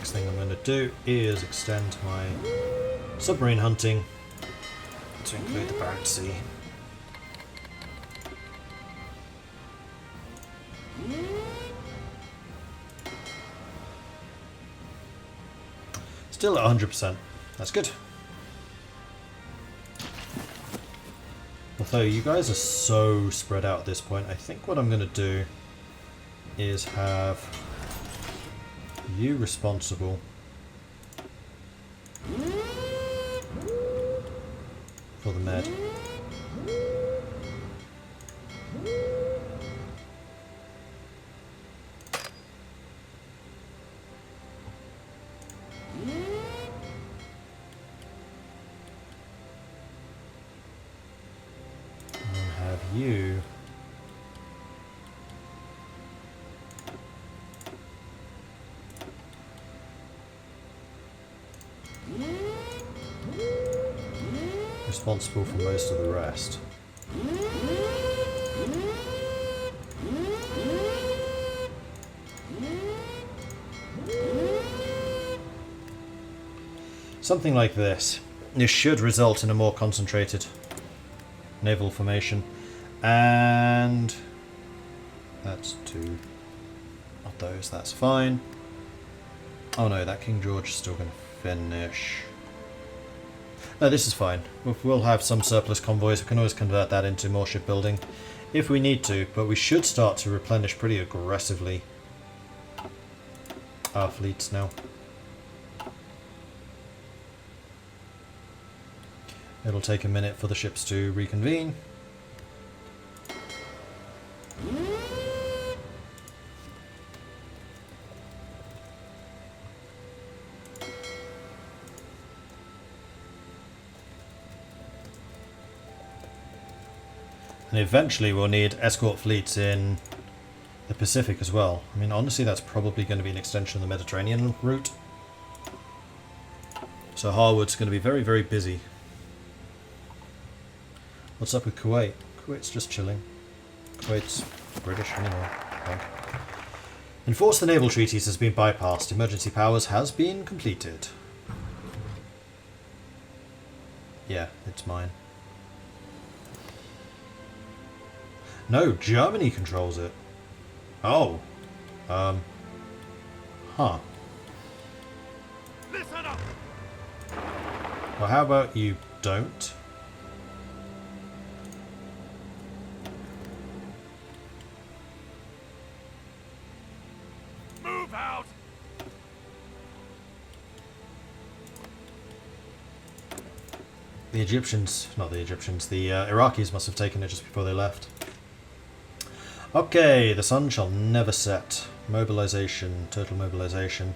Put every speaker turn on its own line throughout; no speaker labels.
next thing I'm going to do is extend my submarine hunting to include the Barents Sea. Still at 100%. That's good. Although you guys are so spread out at this point, I think what I'm going to do is have you responsible for the med. You responsible for most of the rest. Something like this. This should result in a more concentrated naval formation. And that's two. Not those, that's fine. Oh no, that King George is still going to finish. No, this is fine. We'll have some surplus convoys. We can always convert that into more shipbuilding if we need to, but we should start to replenish pretty aggressively our fleets now. It'll take a minute for the ships to reconvene. And eventually we'll need escort fleets in the Pacific as well. I mean, honestly, that's probably going to be an extension of the Mediterranean route. So Harwood's going to be very, very busy. What's up with Kuwait? Kuwait's just chilling. Kuwait's British anyway, I think. Enforce the naval treaties has been bypassed. Emergency powers has been completed. Yeah, it's mine. No, Germany controls it. Oh. Huh.
Listen up.
Well, how about you don't?
Move out.
The Egyptians, not the Egyptians, the Iraqis must have taken it just before they left. Okay, the sun shall never set. Mobilization, total mobilization.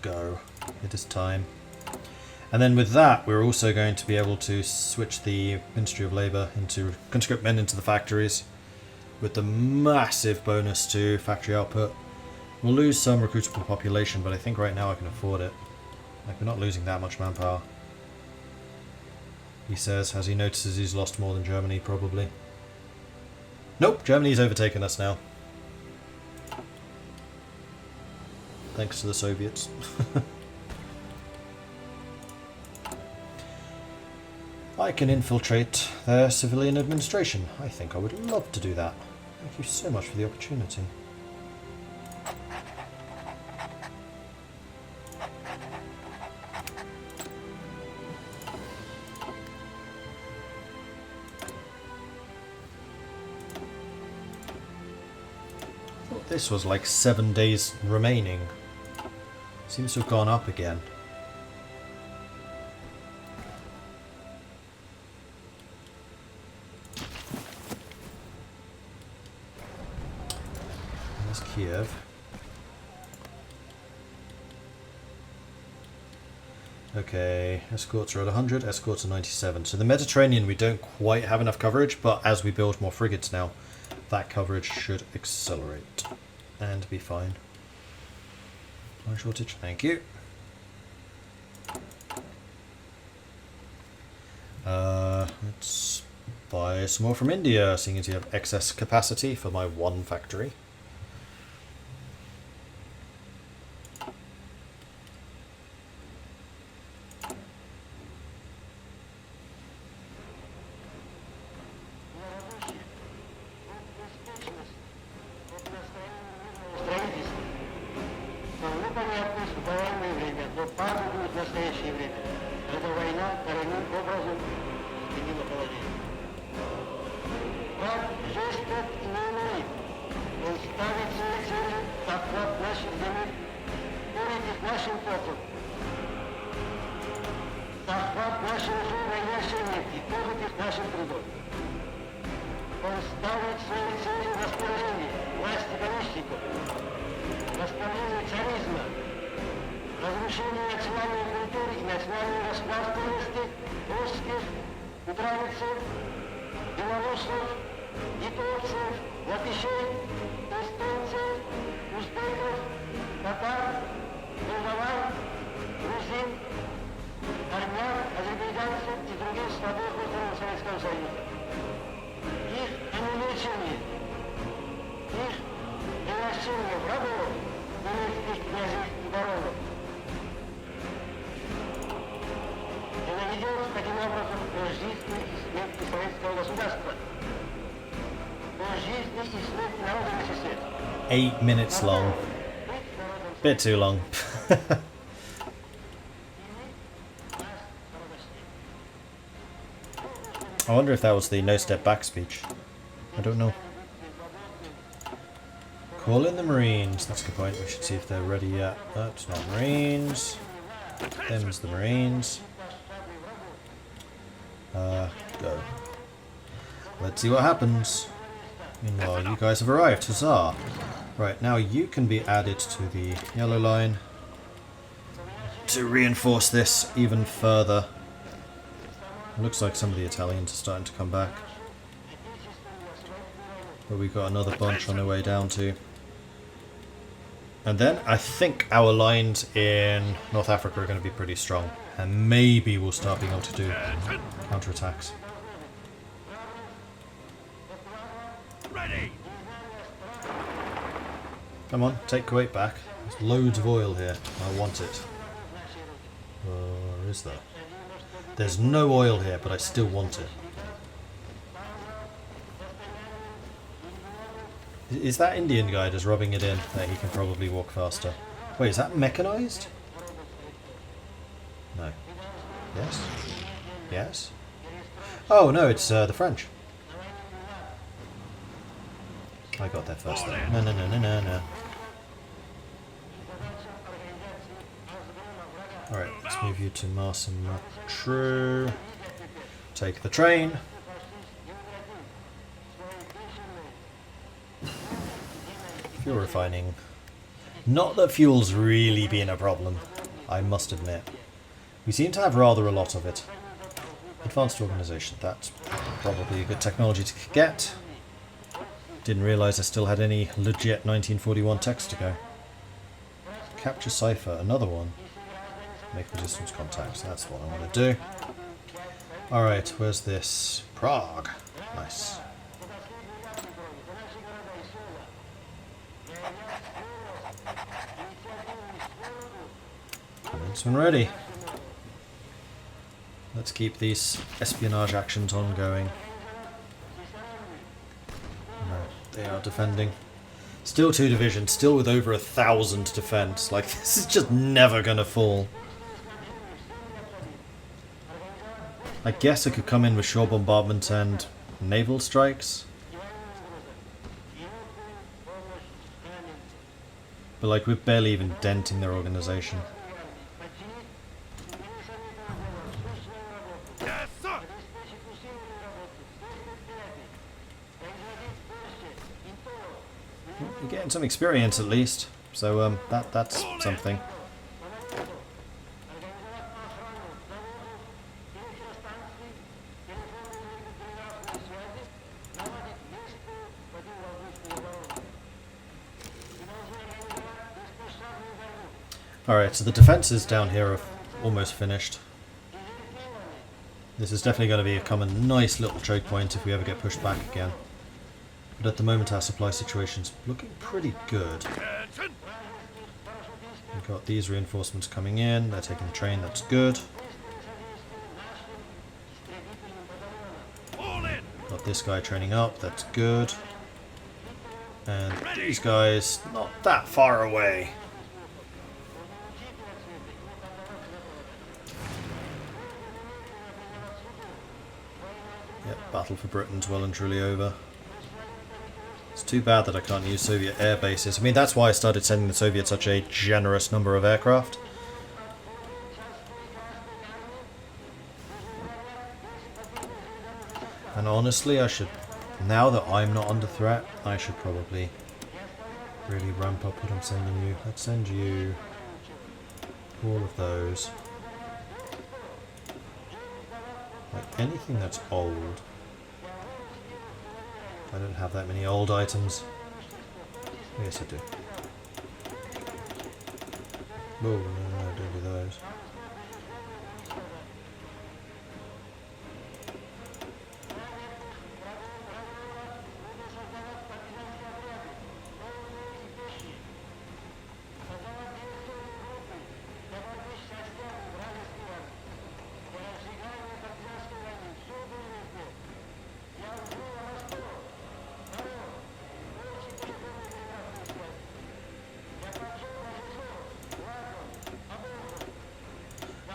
Go. It is time. And then with that, we're also going to be able to switch the Ministry of Labour into conscript men into the factories with the massive bonus to factory output. We'll lose some recruitable population, but I think right now I can afford it. Like, we're not losing that much manpower. He says, as he notices he's lost more than Germany, probably. Nope, Germany's overtaken us now. Thanks to the Soviets. I can infiltrate their civilian administration. I think I would love to do that. Thank you so much for the opportunity. This was like 7 days remaining. Seems to have gone up again. There's Kiev. Okay, escorts are at 100, escorts are 97. So the Mediterranean we don't quite have enough coverage, but as we build more frigates now, that coverage should accelerate and be fine. Supply shortage, thank you. Let's buy some more from India, seeing as you have excess capacity for my one factory.
естественным образом изменило положение. Враг жесток и неумолим. Он ставит свои цели, захват наших земель, порядок нашим потом. Захват нашего хранящего нефти, подвиг нашим трудом. Он ставит свои цели в расположение власти помещиков, восстановление царизма, разрушение национальной культуры и национальной распластованности русских, украинцев, белорусов, литовцев, латышей, эстонцев, узбеков, татар, молдаван, грузин, армян, азербайджанцев и других слабых островов Советского Союза. Их аннулирование, их превращение врагов немецких князей и баронов и наведет таким образом о жизни и смерти советского государства, о жизни и смерти народа на свет.
8 minutes long. Bit too long. I wonder if that was the no step back speech. I don't know. Call in the Marines. That's a good point. We should see if they're ready yet. That's not Marines. Them's the Marines. Go. Let's see what happens. Meanwhile, you guys have arrived. Huzzah! Right, now you can be added to the yellow line to reinforce this even further. It looks like some of the Italians are starting to come back. But we've got another bunch on their way down too. And then I think our lines in North Africa are going to be pretty strong. And maybe we'll start being able to do counterattacks.
Ready!
Come on, take Kuwait back. There's loads of oil here. I want it. Or is there? There's no oil here, but I still want it. Is that Indian guy just rubbing it in? That he can probably walk faster. Wait, is that mechanized? No. Yes? Yes? Oh, no, it's the French. I got there first though. No, no, no, no, no, no. Alright, let's move you to Mars and Matru. Take the train. Fuel refining. Not that fuel's really been a problem, I must admit. We seem to have rather a lot of it. Advanced organisation, that's probably a good technology to get. Didn't realise I still had any legit 1941 text to go. Capture cipher, another one. Make resistance contacts, that's what I want to do. Alright, where's this? Prague. Nice. Commencement ready. Let's keep these espionage actions ongoing. Right, they are defending. Still 2 divisions, still with over 1,000 defense. Like, this is just never gonna fall. I guess I could come in with shore bombardment and naval strikes. But like, we're barely even denting their organisation.
Yes, sir!
You're getting some experience at least, so that's something. Alright, so the defences down here are almost finished. This is definitely going to become a nice little choke point if we ever get pushed back again. But at the moment our supply situation's looking pretty good. We've got these reinforcements coming in, they're taking the train, that's good. Got this guy training up, that's good. And these guys, not that far away. Yep, battle for Britain's well and truly over. It's too bad that I can't use Soviet air bases. I mean, that's why I started sending the Soviets such a generous number of aircraft. And honestly, I should, now that I'm not under threat, I should probably really ramp up what I'm sending you. Let's send you all of those. Like anything that's old. I don't have that many old items. Yes, I do. Oh, no, don't do those.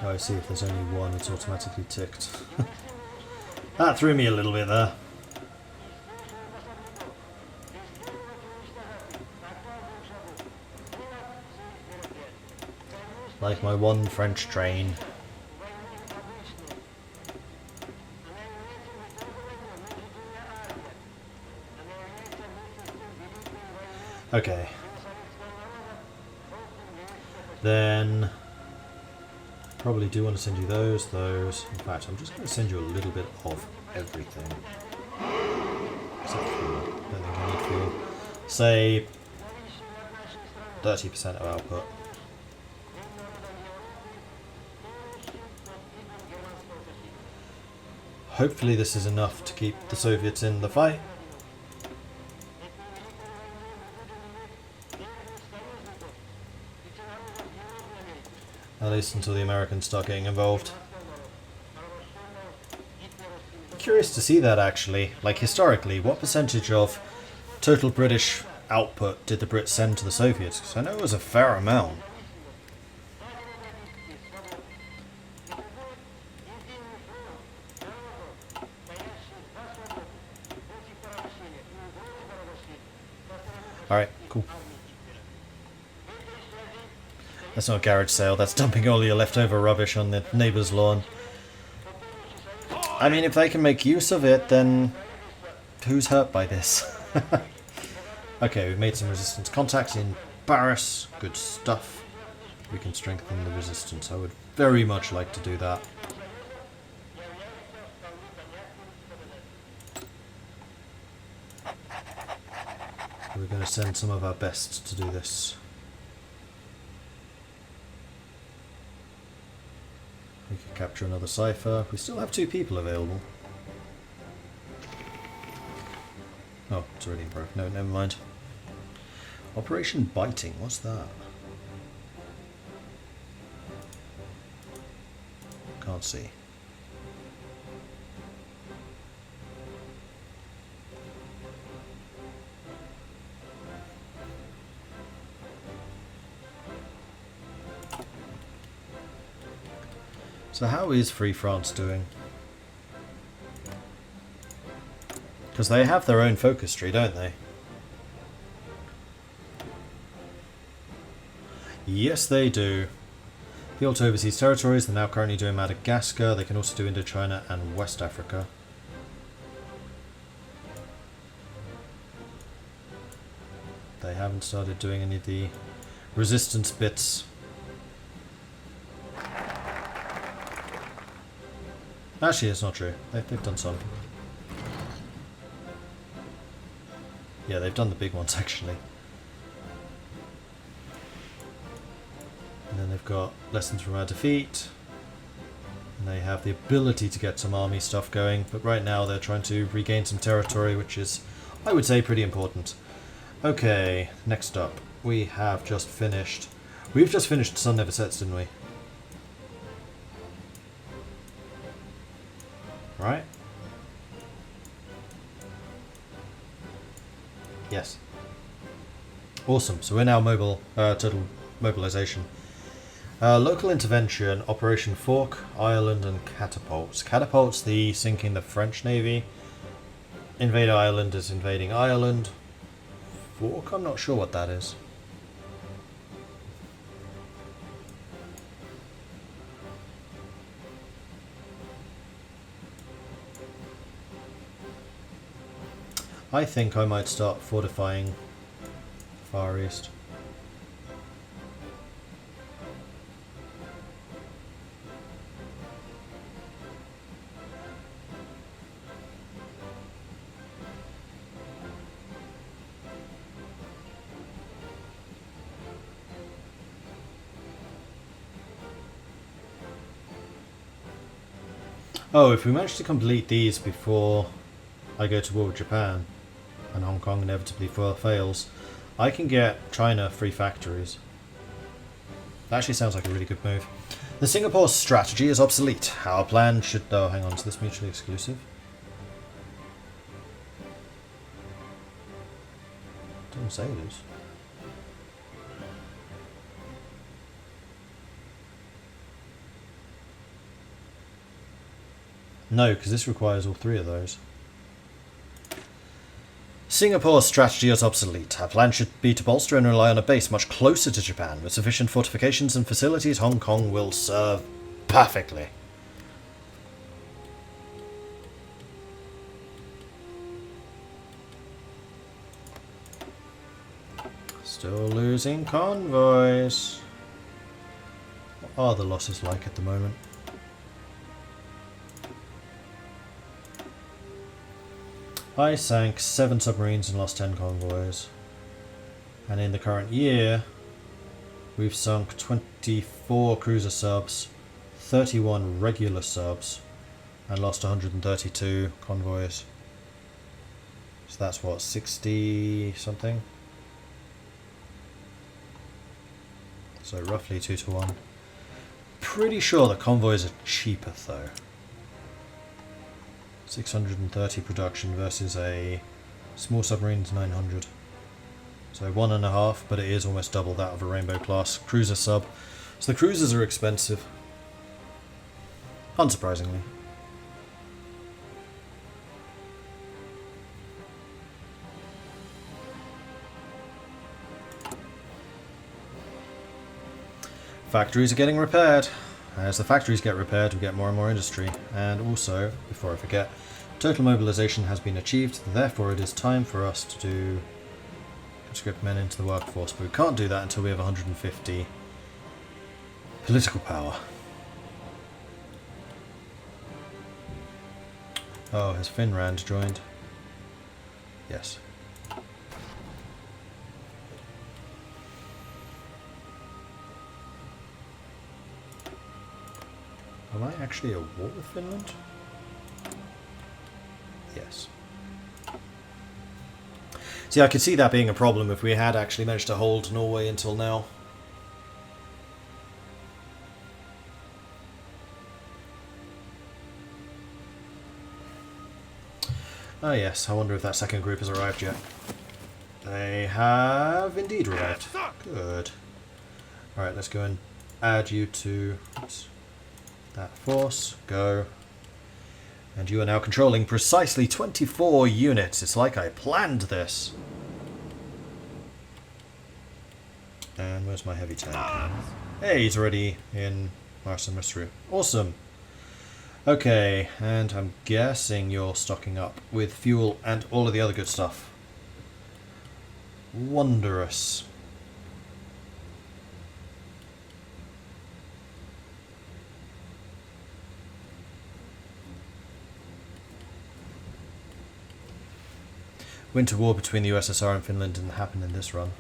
Oh, I see, if there's only one, it's automatically ticked. That threw me a little bit there. Like my one French train. Okay. Then probably do want to send you those. In fact, I'm just going to send you a little bit of everything. Except fuel. I don't think I need fuel. Say 30% of output. Hopefully this is enough to keep the Soviets in the fight. At least until the Americans start getting involved. Curious to see that actually. Like historically, what percentage of total British output did the Brits send to the Soviets? Because I know it was a fair amount. Alright, cool. That's not a garage sale, that's dumping all your leftover rubbish on the neighbour's lawn. I mean, if they can make use of it, then who's hurt by this? Okay, we've made some resistance contacts in Paris. Good stuff. We can strengthen the resistance. I would very much like to do that. We're going to send some of our best to do this. We can capture another cipher. We still have 2 people available. Oh, it's already in progress. No, never mind. Operation Biting, what's that? Can't see. So how is Free France doing? Because they have their own focus tree, don't they? Yes, they do. Appeal to overseas territories. They're now currently doing Madagascar. They can also do Indochina and West Africa. They haven't started doing any of the resistance bits. Actually, it's not true. They've done some. Yeah, they've done the big ones, actually. And then they've got lessons from our defeat. And they have the ability to get some army stuff going. But right now they're trying to regain some territory, which is, I would say, pretty important. Okay, next up. We have just finished... We've just finished Sun Never Sets, didn't we? Right? Yes. Awesome. So we're now mobile, total mobilization. Local intervention, Operation Fork, Ireland, and catapults. Catapults, the sinking the French Navy. Invade Ireland is invading Ireland. Fork, I'm not sure what that is. I think I might start fortifying Far East. Oh, if we manage to complete these before I go to war with Japan, and Hong Kong inevitably fails, I can get China free factories. That actually sounds like a really good move. The Singapore strategy is obsolete. Our plan should... Oh, hang on, is this mutually exclusive? Doesn't say it is. No, because this requires all three of those. Singapore's strategy is obsolete. Our plan should be to bolster and rely on a base much closer to Japan. With sufficient fortifications and facilities, Hong Kong will serve perfectly. Still losing convoys. What are the losses like at the moment? I sank 7 submarines and lost 10 convoys. And in the current year, we've sunk 24 cruiser subs, 31 regular subs, and lost 132 convoys. So that's what, 60 something? So roughly 2 to 1. Pretty sure the convoys are cheaper though. 630 production versus a small submarine's 900. So 1.5, but it is almost double that of a Rainbow class cruiser sub. So the cruisers are expensive. Unsurprisingly. Factories are getting repaired. As the factories get repaired, we get more and more industry. And also, before I forget, total mobilization has been achieved, therefore it is time for us to conscript men into the workforce. But we can't do that until we have 150 political power. Oh, has Finland joined? Yes. Am I actually at war with Finland? Yes. See, I could see that being a problem if we had actually managed to hold Norway until now. Oh yes, I wonder if that second group has arrived yet. They have indeed arrived. Good. Alright, let's go and add you to... Oops. That force, go. And you are now controlling precisely 24 units. It's like I planned this. And where's my heavy tank? Hey, he's already in Marsa-Musru. Awesome. Okay, and I'm guessing you're stocking up with fuel and all of the other good stuff. Wondrous. Winter war between the USSR and Finland didn't happen in this run.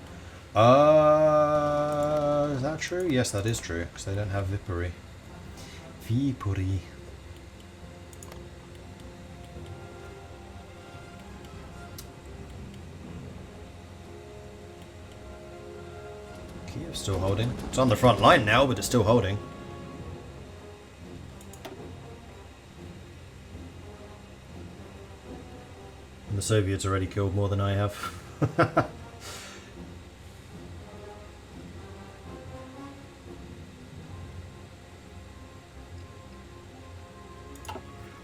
Is that true? Yes, that is true, because they don't have Viipuri. Viipuri. Kiev's still holding. It's on the front line now, but it's still holding. And the Soviets already killed more than I have.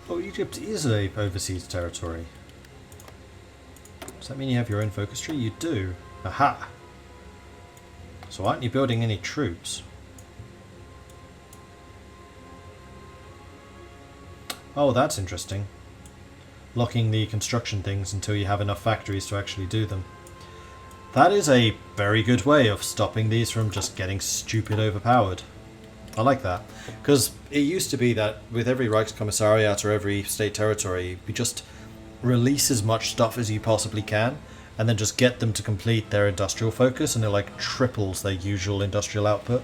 Oh, Egypt is a overseas territory. Does that mean you have your own focus tree? You do. Aha! So aren't you building any troops? Oh, that's interesting. Locking the construction things until you have enough factories to actually do them. That is a very good way of stopping these from just getting stupid overpowered. I like that. Because it used to be that with every Reichskommissariat or every state territory, you just release as much stuff as you possibly can, and then just get them to complete their industrial focus, and it like triples their usual industrial output.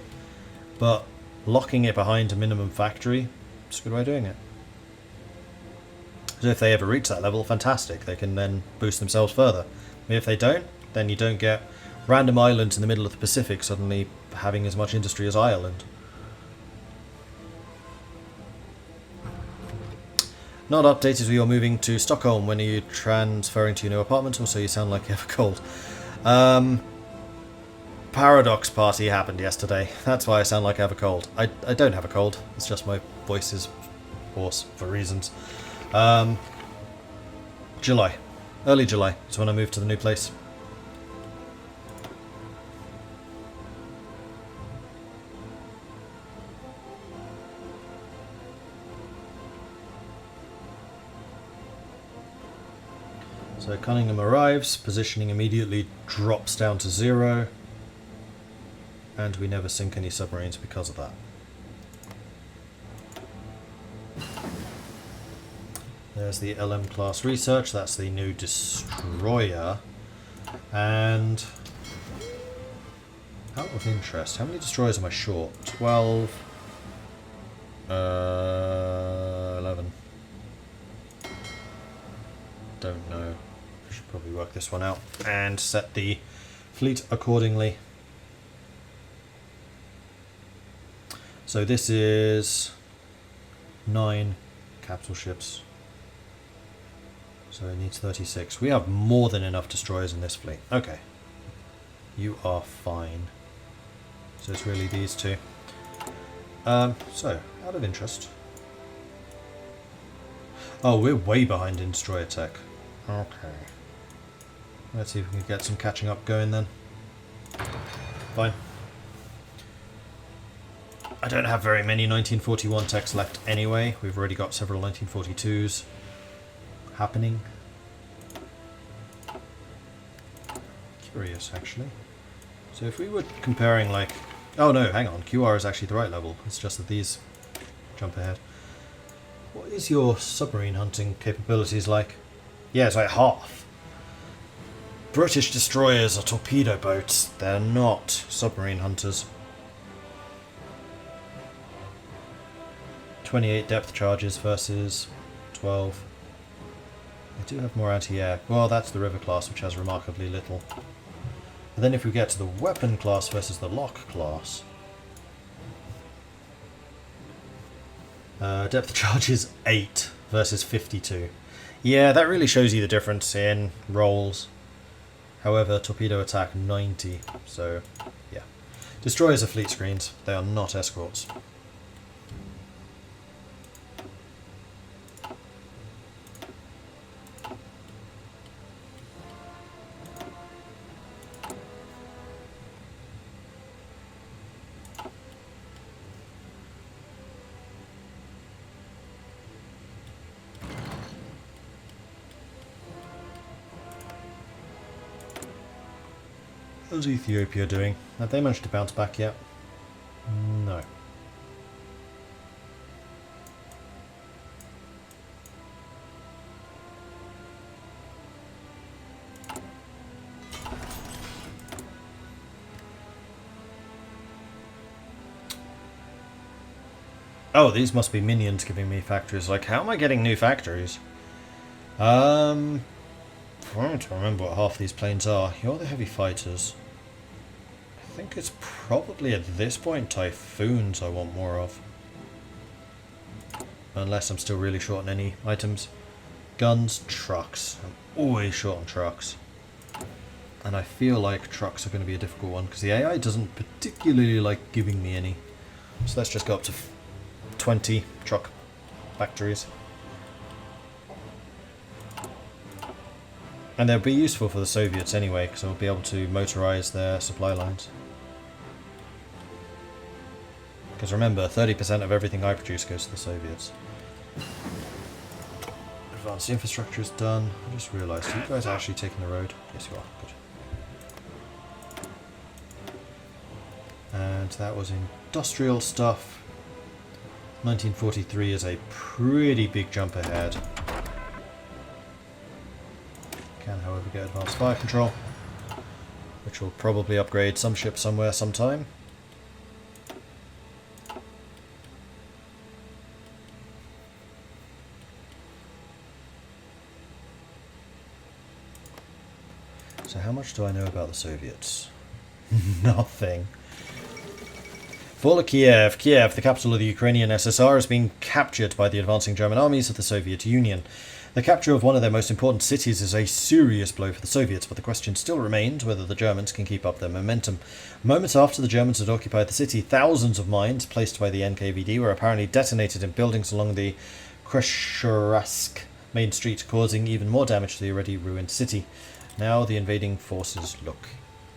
But locking it behind a minimum factory, it's a good way of doing it. So if they ever reach that level, fantastic. They can then boost themselves further. If they don't, then you don't get random islands in the middle of the Pacific suddenly having as much industry as Ireland. Not updated, you're moving to Stockholm. When are you transferring to your new apartment? Also, you sound like you have a cold. Paradox party happened yesterday. That's why I sound like I have a cold. I don't have a cold. It's just my voice is hoarse for reasons. July. Early July is when I moved to the new place. So Cunningham arrives, positioning immediately drops down to 0, and we never sink any submarines because of that. There's the LM class research, that's the new destroyer, and out of interest, how many destroyers am I short? 12, 11. Don't know. Should probably work this one out and set the fleet accordingly. So this is 9 capital ships. So it needs 36. We have more than enough destroyers in this fleet. Okay. You are fine. So it's really these two. So, out of interest. Oh, we're way behind in destroyer tech. Okay. Let's see if we can get some catching up going then. Fine. I don't have very many 1941 techs left anyway. We've already got several 1942s happening. Curious, actually. So if we were comparing like... Oh no, hang on. QR is actually the right level. It's just that these jump ahead. What is your submarine hunting capabilities like? Yeah, it's like half. British destroyers are torpedo boats. They're not submarine hunters. 28 depth charges versus 12. They do have more anti-air. Well, that's the river class, which has remarkably little. And then if we get to the weapon class versus the lock class... depth charge is 8 versus 52. Yeah, that really shows you the difference in rolls. However, torpedo attack 90, so yeah. Destroyers are fleet screens, they are not escorts. How's Ethiopia doing? Have they managed to bounce back yet? No. Oh, these must be minions giving me factories. Like, how am I getting new factories? I'm trying to remember what half these planes are. You're the heavy fighters. I think it's probably at this point Typhoons I want more of. Unless I'm still really short on any items. Guns, trucks. I'm always short on trucks. And I feel like trucks are going to be a difficult one because the AI doesn't particularly like giving me any. So let's just go up to 20 truck factories. And they'll be useful for the Soviets anyway, because they'll be able to motorize their supply lines. Because remember, 30% of everything I produce goes to the Soviets. Advanced infrastructure is done. I just realised, are you guys actually taking the road? Yes, you are. Good. And that was industrial stuff. 1943 is a pretty big jump ahead. Can, however, get advanced fire control, which will probably upgrade some ship somewhere sometime. So how much do I know about the Soviets? Nothing. Fall of Kiev. Kiev, the capital of the Ukrainian SSR, has been captured by the advancing German armies of the Soviet Union. The capture of one of their most important cities is a serious blow for the Soviets, but the question still remains whether the Germans can keep up their momentum. Moments after the Germans had occupied the city, thousands of mines placed by the NKVD were apparently detonated in buildings along the Kreshurask main street, causing even more damage to the already ruined city. Now the invading forces look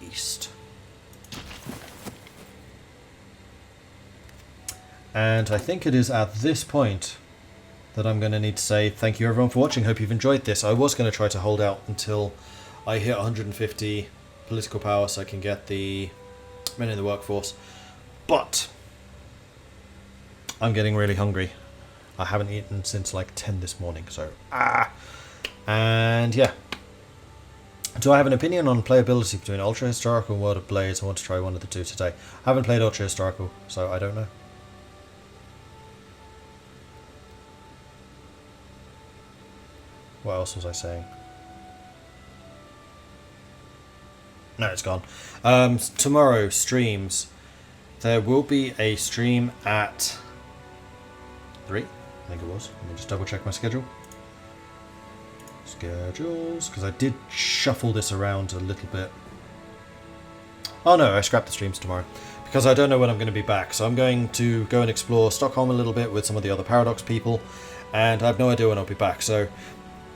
east. And I think it is at this point that I'm going to need to say thank you everyone for watching. Hope you've enjoyed this. I was going to try to hold out until I hit 150 political power so I can get the men in the workforce. But I'm getting really hungry. I haven't eaten since like 10 this morning, so and yeah. Do I have an opinion on playability between Ultra Historical and World Ablaze? I want to try one of the two today. I haven't played Ultra Historical, so I don't know. What else was I saying? No, it's gone. Tomorrow, streams. There will be a stream at 3, I think it was. Let me just double check my schedule. Schedules, because I did shuffle this around a little bit. Oh no, I scrapped the streams tomorrow because I don't know when I'm going to be back. So I'm going to go and explore Stockholm a little bit with some of the other Paradox people, and I have no idea when I'll be back. So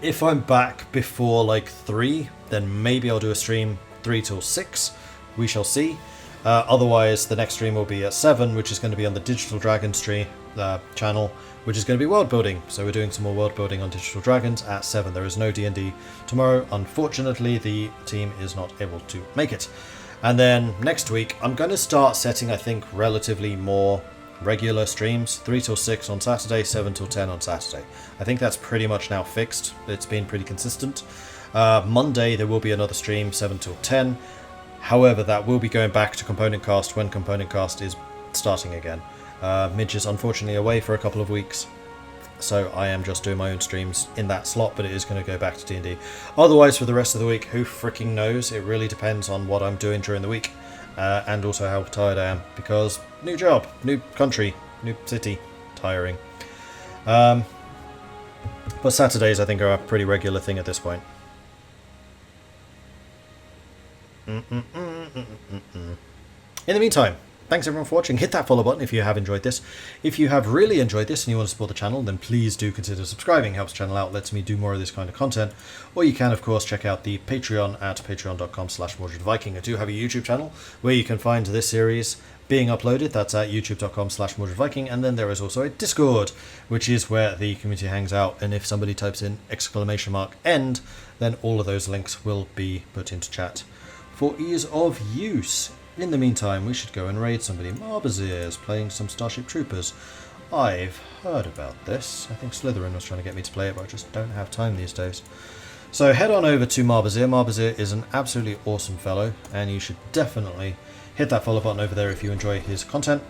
if I'm back before like 3, then maybe I'll do a stream 3 till 6. We shall see. Otherwise, the next stream will be at 7, which is going to be on the Digital Dragons channel, which is going to be world building. So we're doing some more world building on Digital Dragons at 7. There is no D&D tomorrow. Unfortunately, the team is not able to make it. And then next week, I'm going to start setting, I think, relatively more regular streams. 3 till 6 on Saturday, 7 till 10 on Saturday. I think that's pretty much now fixed. It's been pretty consistent. Monday, there will be another stream, 7 till 10. However, that will be going back to Component Cast when Component Cast is starting again. Midge is unfortunately away for a couple of weeks, so I am just doing my own streams in that slot, but it is going to go back to D&D. Otherwise, for the rest of the week, who freaking knows? It really depends on what I'm doing during the week, and also how tired I am, because new job, new country, new city, tiring. But Saturdays, I think, are a pretty regular thing at this point. In the meantime, thanks everyone for watching. Hit that follow button if you have enjoyed this. If you have really enjoyed this and you want to support the channel, then please do consider subscribing. Helps the channel out, lets me do more of this kind of content. Or you can, of course, check out the Patreon at patreon.com/MordredViking. I do have a YouTube channel where you can find this series being uploaded. That's at youtube.com/MordredViking. And then there is also a Discord, which is where the community hangs out. And if somebody types in !end, then all of those links will be put into chat for ease of use. In the meantime, we should go and raid somebody. Marbazir's playing some Starship Troopers. I've heard about this. I think Slytherin was trying to get me to play it, but I just don't have time these days. So head on over to Marbazir. Marbazir is an absolutely awesome fellow, and you should definitely hit that follow button over there if you enjoy his content.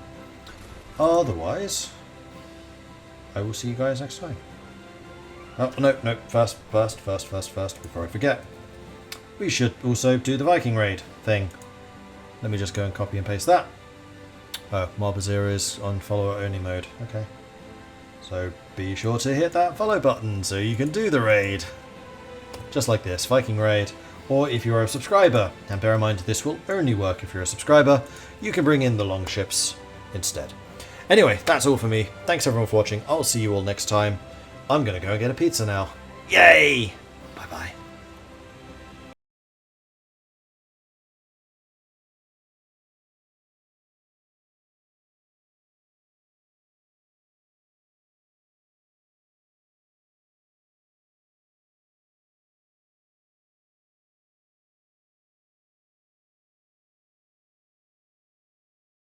Otherwise, I will see you guys next time. Oh, no, first, before I forget. We should also do the Viking raid thing. Let me just go and copy and paste that. Oh, Marbazir is on follower only mode. Okay. So be sure to hit that follow button so you can do the raid. Just like this, Viking raid. Or if you're a subscriber, and bear in mind this will only work if you're a subscriber, you can bring in the long ships instead. Anyway, that's all for me. Thanks everyone for watching. I'll see you all next time. I'm going to go and get a pizza now. Yay!